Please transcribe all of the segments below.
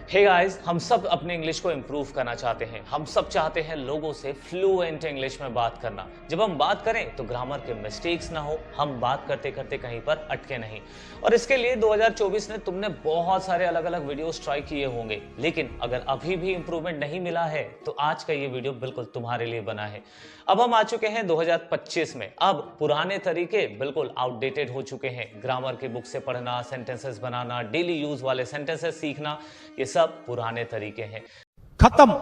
Hey guys, हम सब अपने इंग्लिश को इम्प्रूव करना चाहते हैं। हम सब चाहते हैं लोगों से फ्लुएंट इंग्लिश में बात करना। जब हम बात करें तो ग्रामर के मिस्टेक्स ना हो, हम बात करते करते कहीं पर अटके नहीं। और इसके लिए 2024 में तुमने बहुत सारे अलग अलग वीडियोस ट्राई किए होंगे, लेकिन अगर अभी भी इंप्रूवमेंट नहीं मिला है तो आज का ये वीडियो बिल्कुल तुम्हारे लिए बना है। अब हम आ चुके हैं 2025 में। अब पुराने तरीके बिल्कुल आउटडेटेड हो चुके हैं। ग्रामर की बुक से पढ़ना, सेंटेंसेस बनाना, डेली यूज वाले सेंटेंसेस सीखना, ये सब पुराने तरीके हैं। खत्म।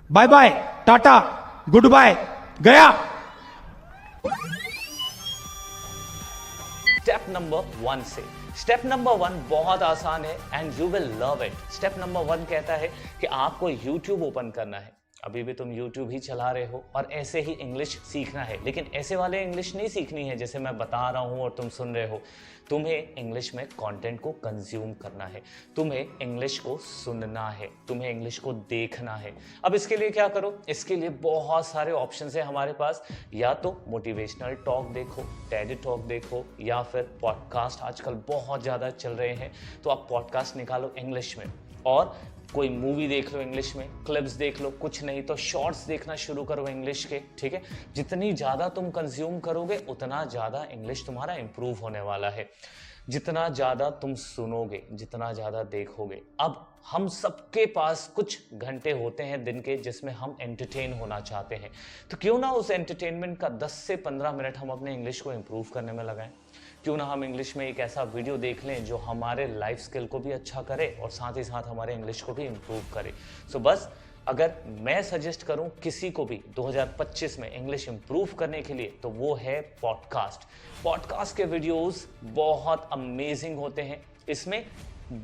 Bye bye, tata, good bye, गया। स्टेप नंबर 1 से। स्टेप नंबर 1 बहुत आसान है and you will love it. Step number 1 कहता है कि आपको YouTube ओपन करना है। अभी भी तुम YouTube ही चला रहे हो और ऐसे ही इंग्लिश सीखना है, लेकिन ऐसे वाले इंग्लिश नहीं सीखनी है जैसे मैं बता रहा हूं और तुम सुन रहे हो। तुम्हें इंग्लिश में कंटेंट को कंज्यूम करना है, तुम्हें इंग्लिश को सुनना है, तुम्हें इंग्लिश को देखना है। अब इसके लिए क्या करो? इसके लिए बहुत सारे ऑप्शन है हमारे पास। या तो मोटिवेशनल टॉक देखो, टेड टॉक देखो, या फिर पॉडकास्ट आजकल बहुत ज़्यादा चल रहे हैं, तो आप पॉडकास्ट निकालो इंग्लिश में, और कोई मूवी देख लो इंग्लिश में, क्लिप्स देख लो, कुछ नहीं तो शॉर्ट्स देखना शुरू करो इंग्लिश के। ठीक है, जितनी ज़्यादा तुम कंज्यूम करोगे उतना ज़्यादा इंग्लिश तुम्हारा इंप्रूव होने वाला है। जितना ज़्यादा तुम सुनोगे, जितना ज़्यादा देखोगे। अब हम सबके पास कुछ घंटे होते हैं दिन के जिसमें हम एंटरटेन होना चाहते हैं, तो क्यों ना उस एंटरटेनमेंट का 10 से 15 मिनट हम अपने इंग्लिश को इंप्रूव करने में लगाएं। क्यों ना हम इंग्लिश में एक ऐसा वीडियो देख लें जो हमारे लाइफ स्किल को भी अच्छा करे और साथ ही साथ हमारे इंग्लिश को भी इंप्रूव करे। सो बस अगर मैं सजेस्ट करूं किसी को भी 2025 में इंग्लिश इंप्रूव करने के लिए, तो वो है पॉडकास्ट। पॉडकास्ट के वीडियोस बहुत अमेजिंग होते हैं। इसमें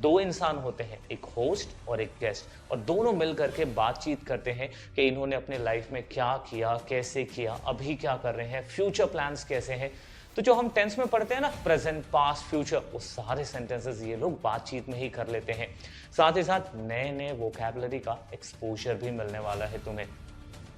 2 इंसान होते हैं, एक होस्ट और एक गेस्ट, और दोनों मिल करके बातचीत करते हैं कि इन्होंने अपने लाइफ में क्या किया, कैसे किया, अभी क्या कर रहे हैं, फ्यूचर प्लान्स कैसे हैं। तो जो हम टेंस में पढ़ते हैं ना, प्रेजेंट, पास्ट, फ्यूचर, वो सारे सेंटेंसेस ये लोग बातचीत में ही कर लेते हैं। साथ ही साथ नए नए वोकैबुलरी का एक्सपोजर भी मिलने वाला है तुम्हें।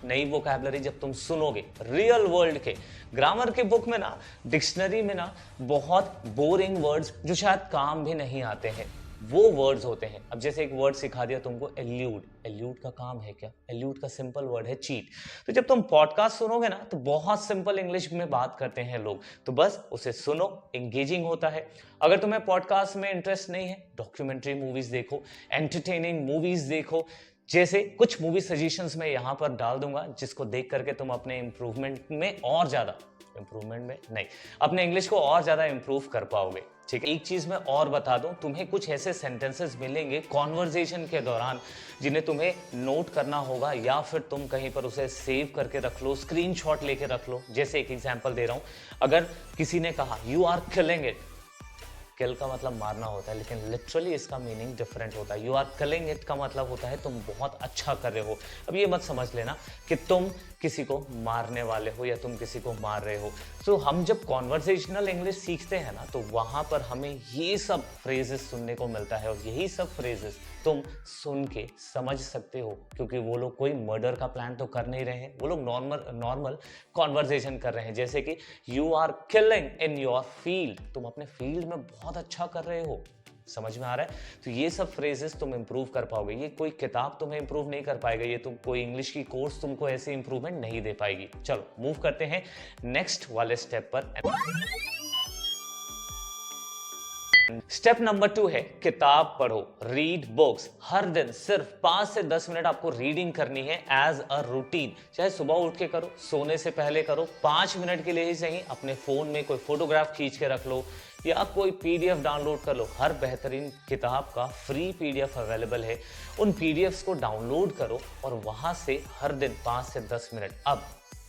नई वोकैबुलरी जब तुम सुनोगे रियल वर्ल्ड के, ग्रामर के बुक में ना, डिक्शनरी में ना, बहुत बोरिंग वर्ड्स जो शायद काम भी नहीं आते हैं, वो वर्ड्स होते हैं। अब जैसे एक वर्ड सिखा दिया तुमको, एल्यूड। एल्यूड का काम है क्या? एल्यूड का सिंपल वर्ड है चीट। तो जब तुम पॉडकास्ट सुनोगे ना, तो बहुत सिंपल इंग्लिश में बात करते हैं लोग, तो बस उसे सुनो, एंगेजिंग होता है। अगर तुम्हें पॉडकास्ट में इंटरेस्ट नहीं है, डॉक्यूमेंट्री मूवीज देखो, एंटरटेनिंग मूवीज देखो। जैसे कुछ मूवी सजेशंस मैं यहाँ पर डाल दूंगा, जिसको देख करके तुम अपने इंप्रूवमेंट में और ज्यादा, इंप्रूवमेंट में नहीं, अपने इंग्लिश को और ज्यादा इंप्रूव कर पाओगे। ठीक है, एक चीज मैं और बता दूं, तुम्हें कुछ ऐसे सेंटेंसेस मिलेंगे कॉन्वर्जेशन के दौरान जिन्हें तुम्हें नोट करना होगा, या फिर तुम कहीं पर उसे सेव करके रख लो, स्क्रीनशॉट लेके रख लो। जैसे एक एग्जांपल दे रहा हूं, अगर किसी ने कहा यू आर किलिंग इट, किल का मतलब मारना होता है, लेकिन लिटरली इसका मीनिंग डिफरेंट होता है। यू आर किलिंग इट का मतलब होता है तुम बहुत अच्छा कर रहे हो। अब ये मत समझ लेना कि तुम किसी को मारने वाले हो या तुम किसी को मार रहे हो। तो हम जब कॉन्वर्सेशनल इंग्लिश सीखते हैं ना, तो वहां पर हमें ये सब फ्रेजेस सुनने को मिलता है, और यही सब फ्रेजेस तुम सुन के समझ सकते हो, क्योंकि वो लोग कोई मर्डर का प्लान तो कर नहीं रहे हैं, वो लोग नॉर्मल कॉन्वर्सेशन कर रहे हैं। जैसे कि you are killing in your field, तुम अपने फील्ड में बहुत अच्छा कर रहे हो। समझ में आ रहा है? तो ये सब फ्रेजेस तुम इंप्रूव कर पाओगे। ये कोई किताब तुम्हें इंप्रूव नहीं कर पाएगा, ये तुम कोई इंग्लिश की कोर्स तुमको ऐसे इंप्रूवमेंट नहीं दे पाएगी। चलो मूव करते हैं नेक्स्ट वाले स्टेप पर। स्टेप नंबर 2 है किताब पढ़ो, रीड बुक्स। हर दिन सिर्फ 5 से 10 मिनट आपको रीडिंग करनी है एज अ रूटीन। चाहे सुबह उठ के करो, सोने से पहले करो, 5 मिनट के लिए ही सही। अपने फोन में कोई फोटोग्राफ खींच के रख लो, या कोई पीडीएफ डाउनलोड कर लो। हर बेहतरीन किताब का फ्री पीडीएफ अवेलेबल है, उन पीडीएफ्स को डाउनलोड करो और वहां से हर दिन 5 से 10 मिनट। अब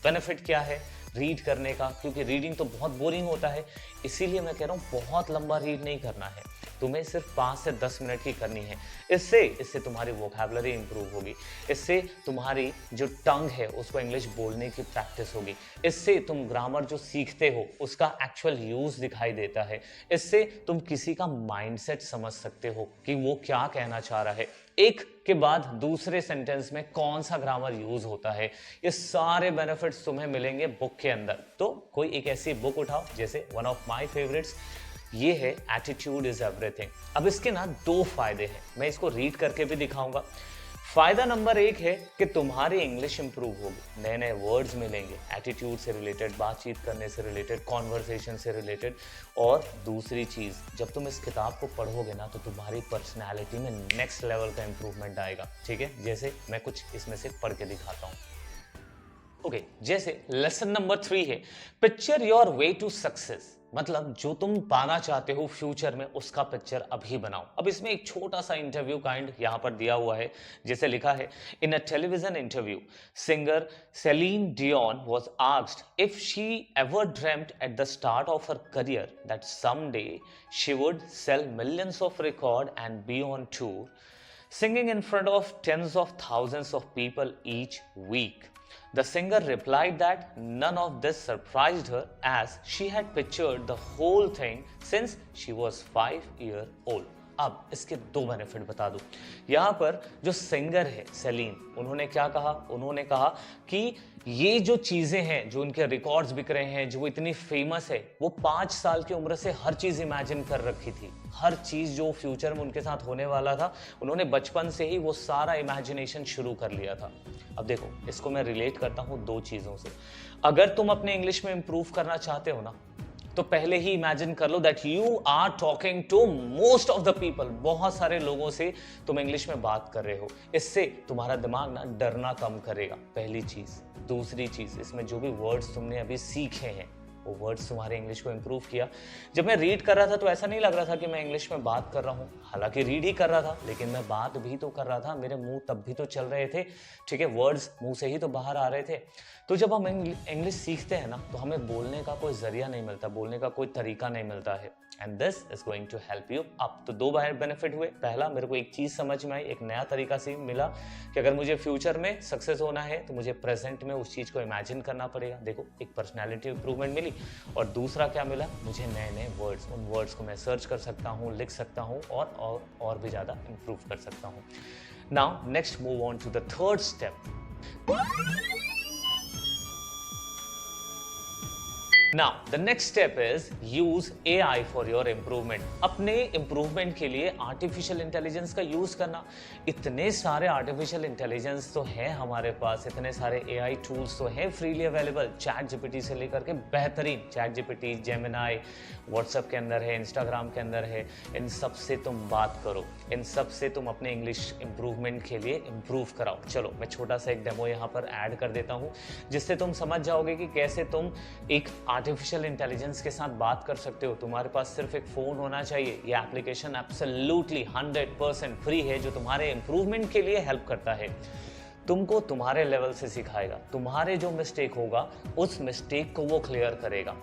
बेनिफिट क्या है रीड करने का? क्योंकि रीडिंग तो बहुत बोरिंग होता है, इसीलिए मैं कह रहा हूँ बहुत लंबा रीड नहीं करना है, तुम्हें सिर्फ 5 से 10 मिनट की करनी है। इससे तुम्हारी वोकैबुलरी इंप्रूव होगी, इससे तुम्हारी जो टंग है उसको इंग्लिश बोलने की प्रैक्टिस होगी, इससे तुम ग्रामर जो सीखते हो उसका एक्चुअल यूज दिखाई देता है, इससे तुम किसी का माइंडसेट समझ सकते हो कि वो क्या कहना चाह रहा है, एक के बाद दूसरे सेंटेंस में कौन सा ग्रामर यूज होता है। ये सारे बेनिफिट्स तुम्हें मिलेंगे बुक के अंदर। तो कोई एक ऐसी बुक उठाओ, जैसे वन ऑफ माय फेवरेट्स ये है एटीट्यूड इज एवरीथिंग। अब इसके ना 2 फायदे हैं, मैं इसको रीड करके भी दिखाऊंगा। फायदा नंबर 1 है कि तुम्हारी इंग्लिश इंप्रूव होगी, नए नए वर्ड्स मिलेंगे एटीट्यूड से रिलेटेड, बातचीत करने से रिलेटेड, कॉन्वर्सेशन से रिलेटेड। और दूसरी चीज, जब तुम इस किताब को पढ़ोगे ना तो तुम्हारी पर्सनैलिटी में नेक्स्ट लेवल का इंप्रूवमेंट आएगा। ठीक है, जैसे मैं कुछ इसमें से पढ़ के दिखाता हूँ। ओके, जैसे लेसन नंबर 3 है picture your way to success, मतलब जो तुम पाना चाहते हो फ्यूचर में उसका पिक्चर अभी बनाओ। अब इसमें एक छोटा सा इंटरव्यू काइंड यहां पर दिया हुआ है, जैसे लिखा है in a television interview singer Celine Dion was asked if she ever dreamed at the start of her career that someday she would sell millions of record and be on tour singing in front of tens of thousands of people each week. The singer replied that none of this surprised her as she had pictured the whole thing since she was 5 years old. अब इसके 2 benefit बता दूं। यहाँ पर जो singer है salient, उन्होंने क्या कहा, उन्होंने कहा कि ये जो चीजें हैं, जो उनके रिकॉर्ड्स बिक रहे हैं, जो इतनी फेमस है, वो 5 साल की उम्र से हर चीज इमेजिन कर रखी थी। हर चीज जो फ्यूचर में उनके साथ होने वाला था, उन्होंने बचपन से ही वो सारा इमेजिनेशन शुरू कर लिया था। अब देखो, इसको मैं रिलेट करता हूँ 2 चीजों से। अगर तुम अपने इंग्लिश में इंप्रूव करना चाहते हो ना, तो पहले ही इमेजिन कर लो that you are talking to most of the people, बहुत सारे लोगों से तुम इंग्लिश में बात कर रहे हो। इससे तुम्हारा दिमाग ना डरना कम करेगा, पहली चीज। दूसरी चीज, इसमें जो भी वर्ड्स तुमने अभी सीखे हैं वो वर्ड्स तुम्हारे इंग्लिश को इंप्रूव किया। जब मैं रीड कर रहा था तो ऐसा नहीं लग रहा था कि मैं इंग्लिश में बात कर रहा हूँ, हालांकि रीड ही कर रहा था लेकिन मैं बात भी तो कर रहा था, मेरे मुंह तब भी तो चल रहे थे। ठीक है, वर्ड्स मुंह से ही तो बाहर आ रहे थे। तो जब हम इंग्लिश सीखते हैं ना तो हमें बोलने का कोई जरिया नहीं मिलता, बोलने का कोई तरीका नहीं मिलता है। And this is going to help you up. तो 2 बेनिफिट हुए। पहला, मेरे को एक चीज समझ में आई, एक नया तरीका से मिला कि अगर मुझे फ्यूचर में सक्सेस होना है तो मुझे प्रेजेंट में उस चीज को इमेजिन करना पड़ेगा। देखो, एक पर्सनैलिटी इंप्रूवमेंट मिली। और दूसरा क्या मिला, मुझे नए नए वर्ड्स, उन वर्ड्स को मैं सर्च कर सकता हूँ, लिख सकता हूँ और भी ज्यादा इंप्रूव कर सकता हूँ। Now next move on to the third step. Now, the next step is use AI for your improvement. अपने improvement के लिए artificial intelligence का use करना। इतने सारे artificial intelligence तो है हमारे पास, इतने सारे AI tools तो हैं freely available, ChatGPT से लेकर के बेहतरीन ChatGPT, Gemini, WhatsApp के अंदर है, Instagram के अंदर है। इन सब से तुम बात करो, इन सब से तुम अपने इंग्लिश इंप्रूवमेंट के लिए इंप्रूव कराओ। चलो, मैं छोटा सा एक डेमो यहाँ पर ऐड कर देता हूँ जिससे तुम समझ जाओगे कि कैसे तुम एक आर्टिफिशियल इंटेलिजेंस के साथ बात कर सकते हो। तुम्हारे पास सिर्फ एक फोन होना चाहिए। ये एप्लीकेशन एब्सोल्युटली 100% फ्री है जो तुम्हारे इंप्रूवमेंट के लिए हेल्प करता है। तुमको तुम्हारे लेवल से सिखाएगा, तुम्हारे जो मिस्टेक होगा उस मिस्टेक को वो क्लियर करेगा।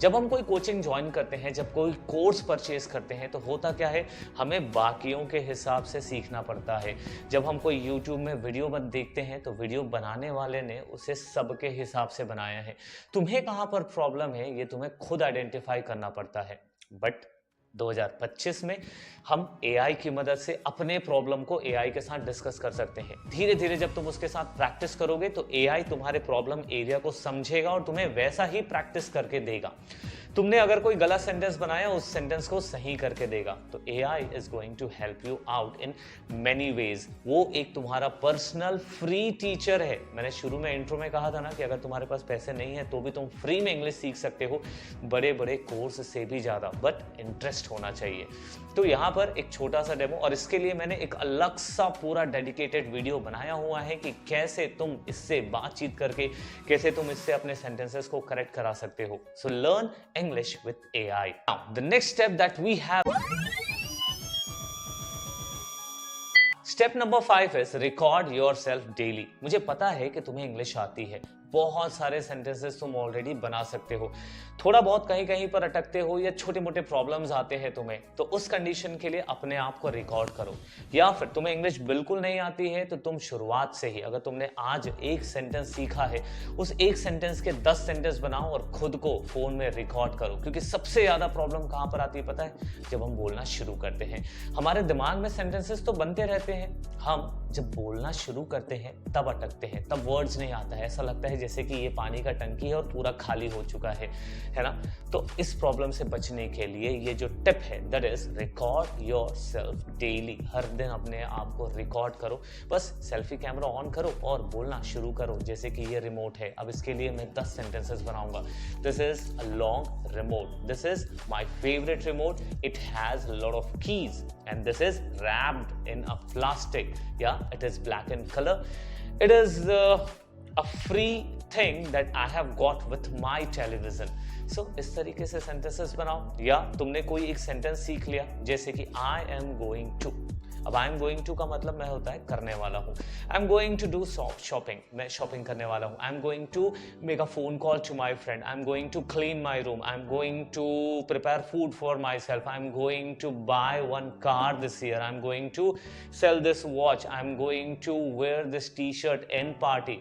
जब हम कोई कोचिंग ज्वाइन करते हैं, जब कोई कोर्स परचेज करते हैं तो होता क्या है, हमें बाकियों के हिसाब से सीखना पड़ता है। जब हम कोई YouTube में वीडियो देखते हैं तो वीडियो बनाने वाले ने उसे सबके हिसाब से बनाया है। तुम्हें कहाँ पर प्रॉब्लम है ये तुम्हें खुद आइडेंटिफाई करना पड़ता है। बट 2025 में हम AI की मदद से अपने प्रॉब्लम को AI के साथ डिस्कस कर सकते हैं। धीरे धीरे जब तुम उसके साथ प्रैक्टिस करोगे तो AI तुम्हारे प्रॉब्लम एरिया को समझेगा और तुम्हें वैसा ही प्रैक्टिस करके देगा। तुमने अगर कोई गलत सेंटेंस बनाया उस सेंटेंस को सही करके देगा। तो AI is going to help you out in many ways. वो एक तुम्हारा पर्सनल फ्री टीचर है। मैंने शुरू में इंट्रो में कहा था ना कि अगर तुम्हारे पास पैसे नहीं है तो भी तुम फ्री में इंग्लिश सीख सकते हो, बड़े बड़े कोर्स से भी ज्यादा, बट इंटरेस्ट होना चाहिए। तो यहाँ पर एक छोटा सा डेमो, और इसके लिए मैंने एक अलग सा पूरा डेडिकेटेड वीडियो बनाया हुआ है कि कैसे तुम इससे बातचीत करके, कैसे तुम इससे अपने सेंटेंसेस को करेक्ट करा सकते हो। So learn English with AI. Now, the next step that we have. Step number 5 is record yourself daily. मुझे पता है कि तुम्हें इंग्लिश आती है, बहुत सारे सेंटेंसेस तुम ऑलरेडी बना सकते हो, थोड़ा बहुत कहीं कहीं पर अटकते हो या छोटे मोटे प्रॉब्लम्स आते हैं तुम्हें, तो उस कंडीशन के लिए अपने आप को रिकॉर्ड करो। या फिर तुम्हें इंग्लिश बिल्कुल नहीं आती है तो तुम शुरुआत से ही, अगर तुमने आज एक सेंटेंस सीखा है, उस एक सेंटेंस के 10 सेंटेंस बनाओ और खुद को फोन में रिकॉर्ड करो। क्योंकि सबसे ज्यादा प्रॉब्लम कहां पर आती है पता है? जब हम बोलना शुरू करते हैं। हमारे दिमाग में सेंटेंसेस तो बनते रहते हैं, हम जब बोलना शुरू करते हैं तब अटकते हैं, तब वर्ड्स नहीं आता है, ऐसा लगता है जैसे कि ये पानी का टंकी है और पूरा खाली हो चुका है ना। तो इस प्रॉब्लम से बचने के लिए ये जो टिप है that is record yourself daily. हर दिन अपने आप को रिकॉर्ड करो, बस सेल्फी कैमरा ऑन करो और बोलना शुरू करो। जैसे कि ये रिमोट है, अब इसके लिए मैं 10 सेंटेंसेस बनाऊंगा। This is a long remote, this is my favourite remote, it has a lot of keys and this is wrapped in a plastic, yeah, it is black in color, it is a free thing that I have got with my television. So इस तरीके से sentences बनाओ। या तुमने कोई एक sentence सीख लिया, जैसे कि I am going to, अब आई एम गोइंग टू का मतलब मैं होता है करने वाला हूँ। I am going to do shopping, मैं शॉपिंग करने वाला हूँ। I am going to make a phone call to my friend, I am going to clean my room, I am going to prepare food for myself, I am going to buy one car this year, I am going to sell this watch, I am going to wear this T shirt in party.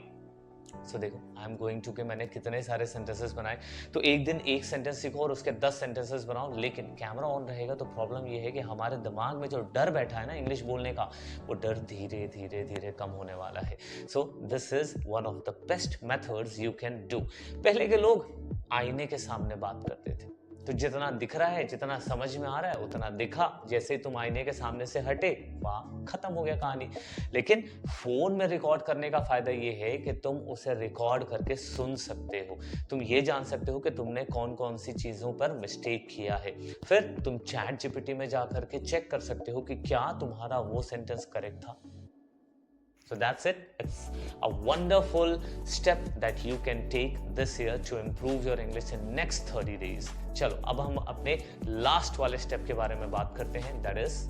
So देखो आई am going to के मैंने कितने सारे sentences बनाए। तो एक दिन एक सेंटेंस सीखो और उसके 10 सेंटेंसेस बनाओ, लेकिन कैमरा ऑन रहेगा तो प्रॉब्लम ये है कि हमारे दिमाग में जो डर बैठा है ना इंग्लिश बोलने का, वो डर धीरे धीरे धीरे कम होने वाला है। So this is one of the best methods you can do. पहले के लोग आईने के सामने बात करते थे, तो जितना दिख रहा है, जितना समझ में आ रहा है उतना दिखा, जैसे ही तुम आईने के सामने से हटे वाह खत्म हो गया कहानी। लेकिन फोन में रिकॉर्ड करने का फायदा ये है कि तुम उसे रिकॉर्ड करके सुन सकते हो, तुम ये जान सकते हो कि तुमने कौन कौन सी चीजों पर मिस्टेक किया है। फिर तुम चैट जीपीटी में जा करके चेक कर सकते हो कि क्या तुम्हारा वो सेंटेंस करेक्ट था। So that's it. It's a wonderful step that you can take this year to improve your English in next 30 days. चलो अब हम अपने लास्ट वाले स्टेप के बारे में बात करते हैं, that is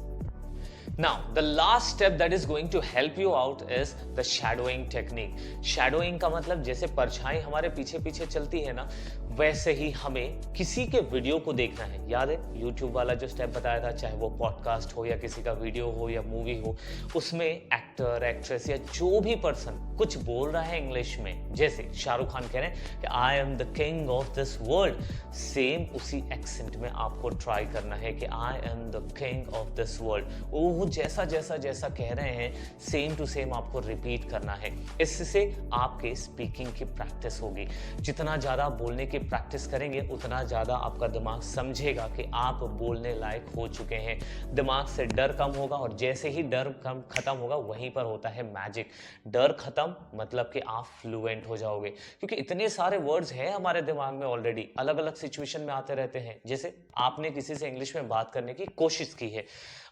now the last step that is going to help you out is the shadowing technique. Shadowing का मतलब जैसे परछाई हमारे पीछे पीछे चलती है ना, वैसे ही हमें किसी के वीडियो को देखना है। याद है YouTube वाला जो स्टेप बताया था, चाहे वो पॉडकास्ट हो या किसी का वीडियो हो या मूवी हो, उसमें एक्टर एक्ट्रेस या जो भी पर्सन कुछ बोल रहा है इंग्लिश में, जैसे शाहरुख खान कह रहे हैं कि I am the king of this world, same उसी एक्सेंट में आपको ट्राई करना है कि I am the king of this world. वो जैसा जैसा जैसा कह रहे हैं सेम टू सेम आपको रिपीट करना है। इससे आपके स्पीकिंग की प्रैक्टिस होगी। जितना ज़्यादा बोलने की प्रैक्टिस करेंगे उतना ज़्यादा आपका दिमाग समझेगा कि आप बोलने लायक हो चुके हैं। दिमाग से डर कम होगा और जैसे ही डर कम खत्म होगा वहीं पर होता है मैजिक। डर खत्म मतलब कि आप फ्लुएंट हो जाओगे, क्योंकि इतने सारे वर्ड्स हैं हमारे दिमाग में ऑलरेडी, अलग अलग सिचुएशन में आते रहते हैं। जैसे आपने किसी से इंग्लिश में बात करने की कोशिश की है,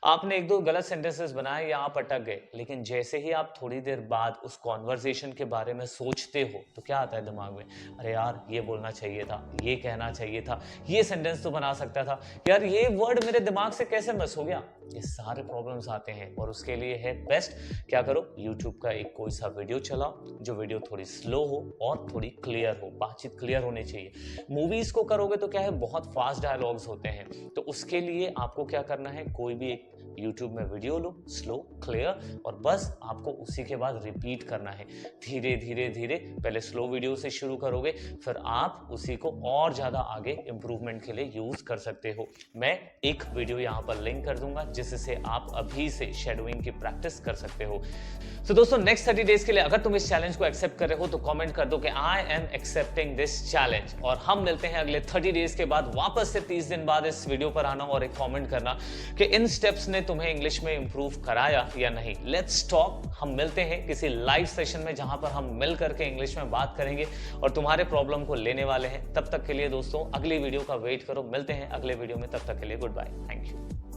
आपने एक दो गलत सेंटेंसेस बनाए या आप अटक गए, लेकिन जैसे ही आप थोड़ी देर बाद उस कॉन्वर्सेशन के बारे में सोचते हो तो क्या आता है दिमाग में, अरे यार ये बोलना चाहिए था, ये कहना चाहिए था, ये सेंटेंस तो बना सकता था, यार ये वर्ड मेरे दिमाग से कैसे मिस हो गया। ये सारे प्रॉब्लम्स आते हैं और उसके लिए है बेस्ट, क्या करो, यूट्यूब का एक कोई सा वीडियो चलाओ, जो वीडियो थोड़ी स्लो हो और थोड़ी क्लियर हो, बातचीत क्लियर होनी चाहिए। मूवीज को करोगे तो क्या है, बहुत फास्ट डायलॉग्स होते हैं, तो उसके लिए आपको क्या करना है, कोई भी एक YouTube में वीडियो लो, स्लो क्लियर, और बस आपको उसी के बाद रिपीट करना है। धीरे धीरे धीरे पहले स्लो वीडियो से शुरू करोगे, फिर आप उसी को और ज़्यादा आगे इम्प्रूवमेंट के लिए यूज़ कर सकते हो। मैं एक वीडियो यहाँ पर लिंक कर दूंगा जिससे आप अभी से शेडोइंग की प्रैक्टिस कर सकते हो। तो दोस्तों नेक्स्ट 30 डेज के लिए अगर तुम इस चैलेंज को एक्सेप्ट कर रहे हो तो कमेंट कर दो कि I am accepting this challenge, और हम मिलते हैं अगले 30 डेज के बाद वापस से 30 दिन बाद इस वीडियो पर आना और एक कमेंट करना कि इन स्टेप्स ने तुम्हें इंग्लिश में इंप्रूव कराया या नहीं। Let's talk. हम मिलते हैं किसी लाइव सेशन में जहां पर हम मिल करके इंग्लिश में बात करेंगे और तुम्हारे प्रॉब्लम को लेने वाले हैं। तब तक के लिए दोस्तों अगली वीडियो का वेट करो, मिलते हैं अगले वीडियो में, तब तक के लिए गुड बाय, थैंक यू।